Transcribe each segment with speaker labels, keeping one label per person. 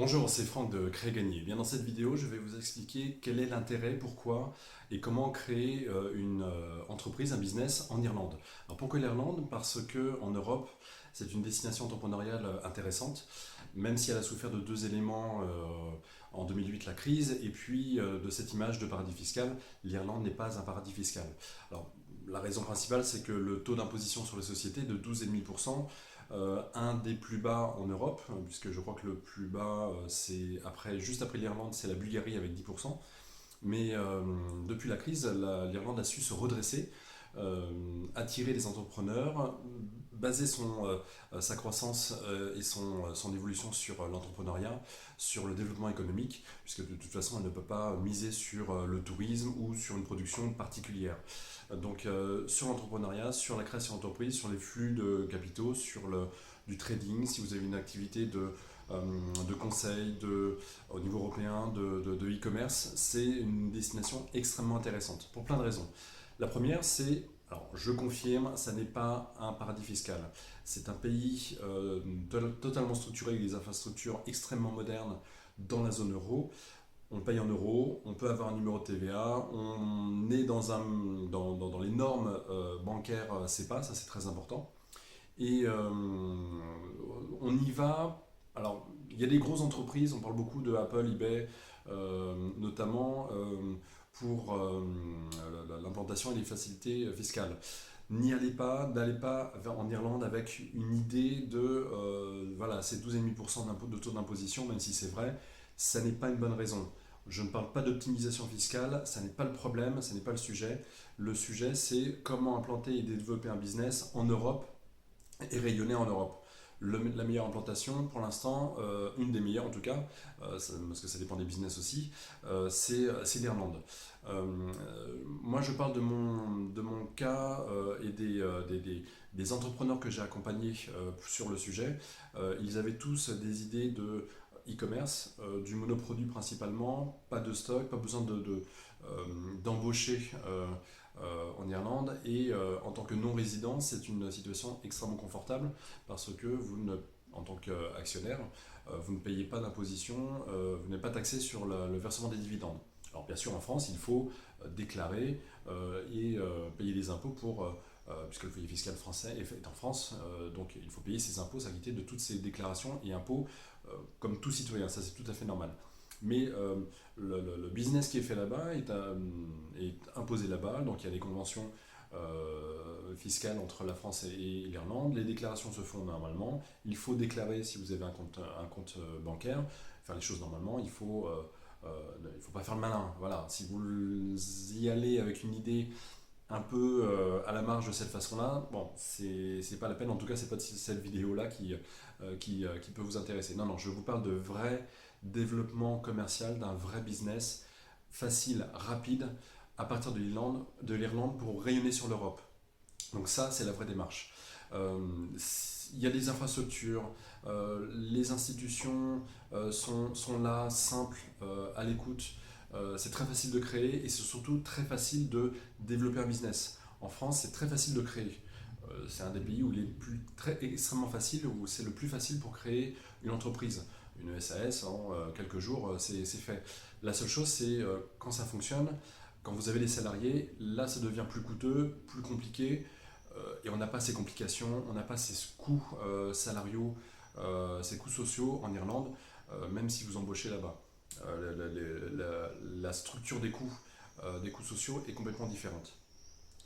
Speaker 1: Bonjour, c'est Franck de Créer Gagner. Bien, dans cette vidéo, je vais vous expliquer quel est l'intérêt, pourquoi et comment créer une entreprise, un business en Irlande. Alors pourquoi l'Irlande? Parce que en Europe, c'est une destination entrepreneuriale intéressante, même si elle a souffert de deux éléments en 2008, la crise, et puis de cette image de paradis fiscal. L'Irlande n'est pas un paradis fiscal. Alors, la raison principale, c'est que le taux d'imposition sur les sociétés est de 12,5%, un des plus bas en Europe, puisque je crois que le plus bas, c'est juste après l'Irlande, c'est la Bulgarie avec 10%. Mais depuis la crise, l'Irlande a su se redresser, attirer les entrepreneurs, baser sa croissance et son évolution sur l'entrepreneuriat, sur le développement économique, puisque de toute façon, elle ne peut pas miser sur le tourisme ou sur une production particulière. Donc sur l'entrepreneuriat, sur la création d'entreprise, sur les flux de capitaux, du trading, si vous avez une activité de conseil au niveau européen, de e-commerce, c'est une destination extrêmement intéressante pour plein de raisons. La première, c'est, alors je confirme, ça n'est pas un paradis fiscal. C'est un pays totalement structuré avec des infrastructures extrêmement modernes dans la zone euro. On paye en euros, on peut avoir un numéro de TVA, on est dans les normes bancaires CEPA, ça c'est très important. Et on y va. Alors, il y a des grosses entreprises, on parle beaucoup de Apple, eBay, notamment pour l'implantation et les facilités fiscales. N'allez pas en Irlande avec une idée de voilà, c'est 12,5% de taux d'imposition, même si c'est vrai, ça n'est pas une bonne raison. Je ne parle pas d'optimisation fiscale, ça n'est pas le problème, ça n'est pas le sujet. Le sujet, c'est comment implanter et développer un business en Europe et rayonner en Europe. La meilleure implantation, pour l'instant, une des meilleures en tout cas, parce que ça dépend des business aussi, c'est l'Irlande. Moi, je parle de mon cas et des entrepreneurs que j'ai accompagnés sur le sujet. Ils avaient tous des idées de e-commerce, du monoproduit principalement, pas de stock, pas besoin d'embaucher en Irlande, et en tant que non-résident, c'est une situation extrêmement confortable parce que en tant qu'actionnaire, vous ne payez pas d'imposition, vous n'êtes pas taxé sur le versement des dividendes. Alors bien sûr, en France, il faut déclarer et payer des impôts puisque le foyer fiscal français est fait en France, donc il faut payer ses impôts, s'acquitter de toutes ces déclarations et impôts comme tout citoyen, ça c'est tout à fait normal. Mais le business qui est fait là-bas est imposé là-bas, donc il y a des conventions fiscales entre la France et l'Irlande. Les déclarations se font normalement. Il faut déclarer si vous avez un compte bancaire, faire les choses normalement. Il faut pas faire le malin. Voilà. Si vous y allez avec une idée un peu à la marge de cette façon-là, bon, c'est pas la peine. En tout cas, c'est pas cette vidéo-là qui peut vous intéresser. Non, non, je vous parle de vrai développement commercial, d'un vrai business facile, rapide, à partir de l'Irlande pour rayonner sur l'Europe. Donc ça, c'est la vraie démarche. Euh, il y a des infrastructures, les institutions sont là, simples, à l'écoute. C'est très facile de créer et c'est surtout très facile de développer un business. En France, c'est très facile de créer. C'est un des pays où il est extrêmement facile, où c'est le plus facile pour créer une entreprise. Une SAS, en quelques jours, c'est fait. La seule chose, c'est quand ça fonctionne, quand vous avez des salariés, là ça devient plus coûteux, plus compliqué, et on n'a pas ces complications, on n'a pas ces coûts salariaux, ces coûts sociaux en Irlande, même si vous embauchez là-bas. La structure des coûts sociaux est complètement différente.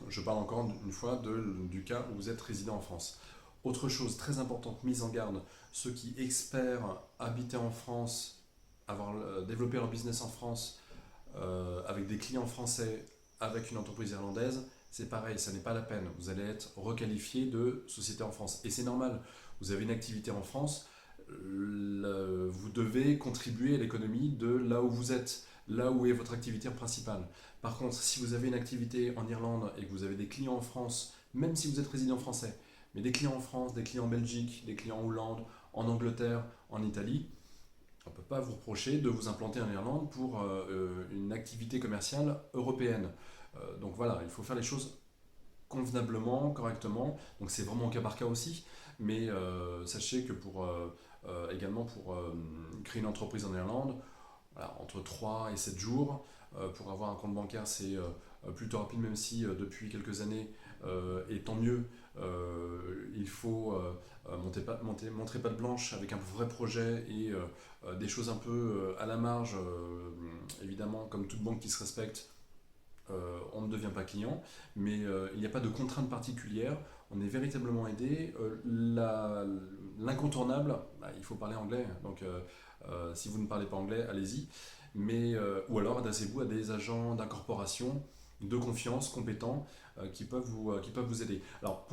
Speaker 1: Je parle encore une fois du cas où vous êtes résident en France. Autre chose très importante, mise en garde, ceux qui espèrent habiter en France, développer leur business en France, avec des clients français, avec une entreprise irlandaise, c'est pareil, ça n'est pas la peine. Vous allez être requalifié de société en France. Et c'est normal, vous avez une activité en France, vous devez contribuer à l'économie de là où vous êtes, là où est votre activité principale. Par contre, si vous avez une activité en Irlande et que vous avez des clients en France, même si vous êtes résident français, mais des clients en France, des clients en Belgique, des clients en Hollande, en Angleterre, en Italie, on ne peut pas vous reprocher de vous implanter en Irlande pour une activité commerciale européenne. Donc voilà, il faut faire les choses convenablement, correctement. Donc c'est vraiment au cas par cas aussi. Mais sachez que également pour créer une entreprise en Irlande, voilà, entre 3 et 7 jours. Pour avoir un compte bancaire, c'est plutôt rapide, même si depuis quelques années, et tant mieux, il faut montrer patte blanche avec un vrai projet et des choses un peu à la marge, évidemment, comme toute banque qui se respecte. On ne devient pas client, mais il n'y a pas de contrainte particulière. On est véritablement aidé. L'incontournable, bah, il faut parler anglais. Donc, si vous ne parlez pas anglais, allez-y. Mais, ou alors adressez-vous à des agents d'incorporation de confiance, compétents, qui peuvent vous aider. Alors,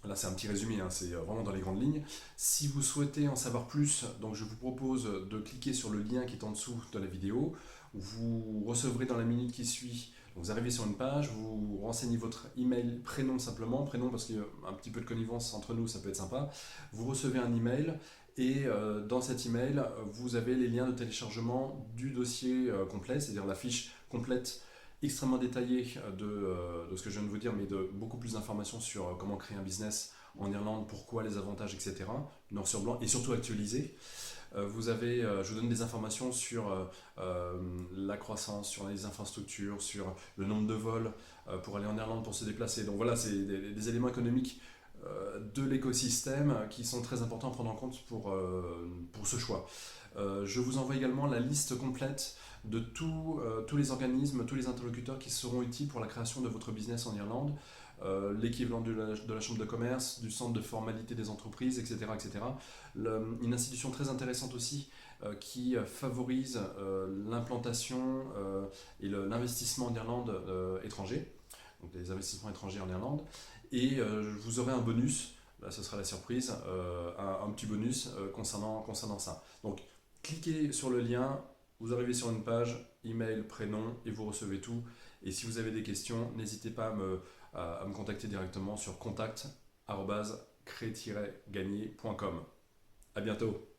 Speaker 1: là, c'est un petit résumé, hein, c'est vraiment dans les grandes lignes. Si vous souhaitez en savoir plus, donc je vous propose de cliquer sur le lien qui est en dessous de la vidéo. Vous recevrez dans la minute qui suit, donc vous arrivez sur une page, vous renseignez votre email, prénom simplement, prénom parce qu'il y a un petit peu de connivence entre nous, ça peut être sympa. Vous recevez un email et dans cet email, vous avez les liens de téléchargement du dossier complet, c'est-à-dire la fiche complète extrêmement détaillée de ce que je viens de vous dire, mais de beaucoup plus d'informations sur comment créer un business en Irlande, pourquoi, les avantages, etc. Noir sur blanc et surtout actualisé. Je vous donne des informations sur la croissance, sur les infrastructures, sur le nombre de vols pour aller en Irlande pour se déplacer. Donc voilà, c'est des éléments économiques de l'écosystème qui sont très importants à prendre en compte pour ce choix. Je vous envoie également la liste complète de tous les organismes, tous les interlocuteurs qui seront utiles pour la création de votre business en Irlande, l'équivalent de la chambre de commerce, du centre de formalité des entreprises, etc. etc. Une institution très intéressante aussi qui favorise l'implantation et l'investissement en Irlande étranger, donc les investissements étrangers en Irlande. Et vous aurez un bonus, là ce sera la surprise, un petit bonus concernant ça. Donc cliquez sur le lien, vous arrivez sur une page, email, prénom, et vous recevez tout. Et si vous avez des questions, n'hésitez pas à me contacter directement sur contact@cré-gagner.com. À bientôt.